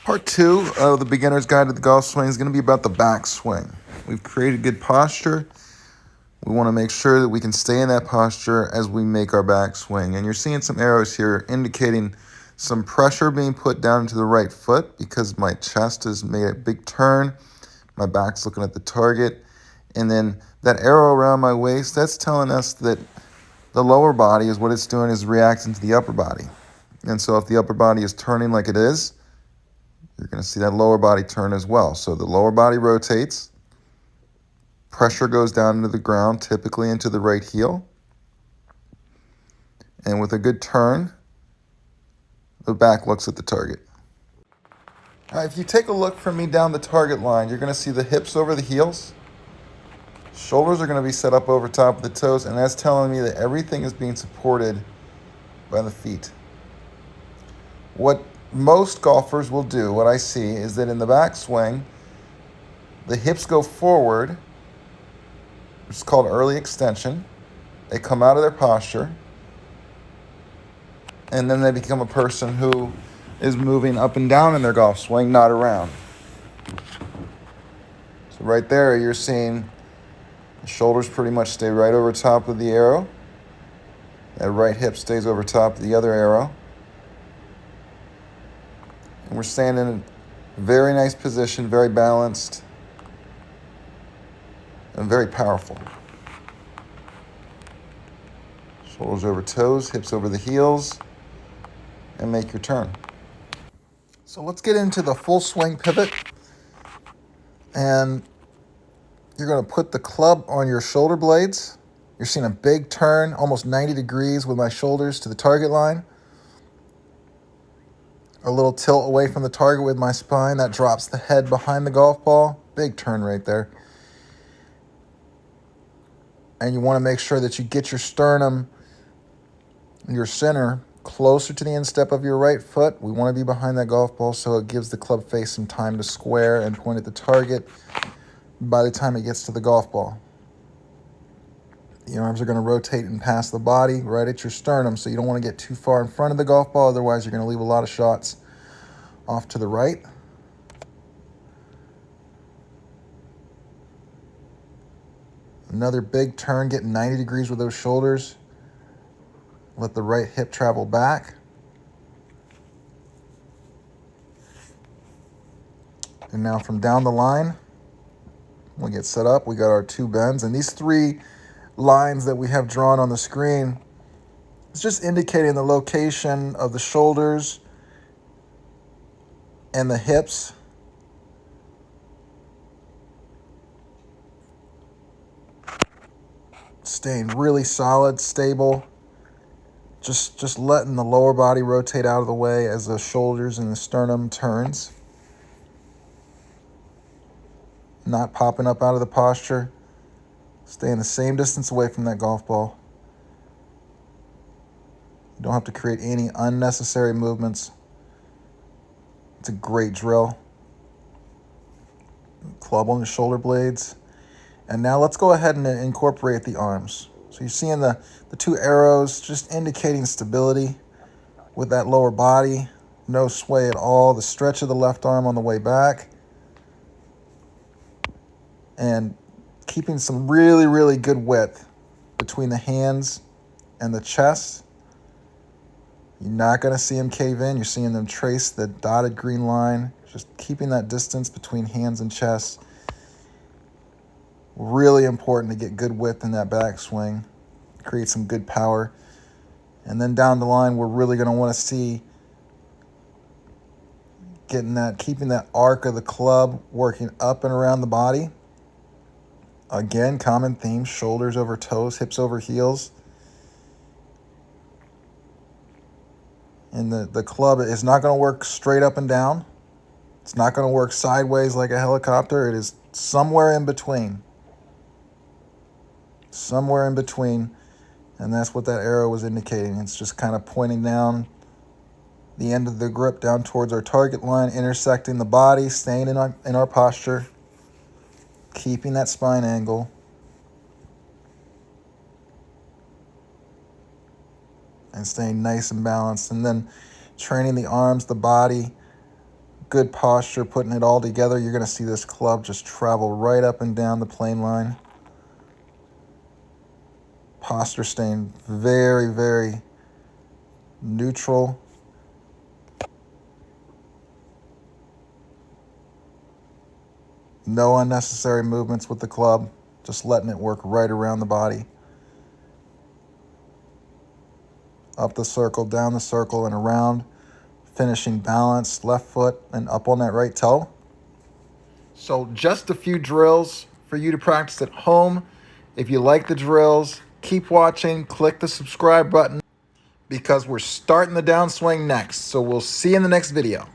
Part two of the beginner's guide to the golf swing is going to be about the backswing. We've created good posture. We want to make sure that we can stay in that posture as we make our backswing. And you're seeing some arrows here indicating some pressure being put down into the right foot because my chest has made a big turn. My back's looking at the target. And then that arrow around my waist, that's telling us that the lower body is what it's doing is reacting to the upper body. And so if the upper body is turning like it is, you're going to see that lower body turn as well. So the lower body rotates, pressure goes down into the ground, typically into the right heel. And with a good turn, the back looks at the target. All right, if you take a look from me down the target line, you're going to see the hips over the heels. Shoulders are going to be set up over top of the toes, and that's telling me that everything is being supported by the feet. What most golfers will do, what I see, is that in the backswing, the hips go forward, which is called early extension. They come out of their posture, and then they become a person who is moving up and down in their golf swing, not around. So right there, you're seeing the shoulders pretty much stay right over top of the arrow. That right hip stays over top of the other arrow. And we're staying in a very nice position, very balanced, and very powerful. Shoulders over toes, hips over the heels, and make your turn. So let's get into the full swing pivot. And you're going to put the club on your shoulder blades. You're seeing a big turn, almost 90 degrees with my shoulders to the target line. A little tilt away from the target with my spine. That drops the head behind the golf ball. Big turn right there. And you want to make sure that you get your sternum, your center, closer to the instep of your right foot. We want to be behind that golf ball so it gives the club face some time to square and point at the target by the time it gets to the golf ball. The arms are going to rotate and pass the body right at your sternum, so you don't want to get too far in front of the golf ball, otherwise you're going to leave a lot of shots off to the right. Another big turn, getting 90 degrees with those shoulders. Let the right hip travel back. And now from down the line, we get set up. We got our two bends, and these three lines that we have drawn on the screen, it's just indicating the location of the shoulders and the hips. Staying really solid, stable. Just letting the lower body rotate out of the way as the shoulders and the sternum turns. Not popping up out of the posture. Staying the same distance away from that golf ball. You don't have to create any unnecessary movements. It's a great drill. Club on the shoulder blades. And now let's go ahead and incorporate the arms. So you're seeing the two arrows just indicating stability with that lower body. No sway at all. The stretch of the left arm on the way back. And keeping some really, really good width between the hands and the chest. You're not going to see them cave in. You're seeing them trace the dotted green line. Just keeping that distance between hands and chest. Really important to get good width in that backswing. Create some good power. And then down the line, we're really going to want to see keeping that arc of the club working up and around the body. Again, common theme, shoulders over toes, hips over heels. And the club is not going to work straight up and down. It's not going to work sideways like a helicopter. It is somewhere in between. Somewhere in between. And that's what that arrow was indicating. It's just kind of pointing down the end of the grip down towards our target line, intersecting the body, staying in our posture, keeping that spine angle. And staying nice and balanced. And then training the arms, the body, Good posture, putting it all together. You're going to see this club just travel right up and down the plane line. Posture staying very, very neutral. No unnecessary movements with the club, just letting it work right around the body. Up the circle, down the circle, and around. Finishing balanced, left foot and up on that right toe. So just a few drills for you to practice at home. If you like the drills, keep watching, click the subscribe button because we're starting the downswing next. So we'll see you in the next video.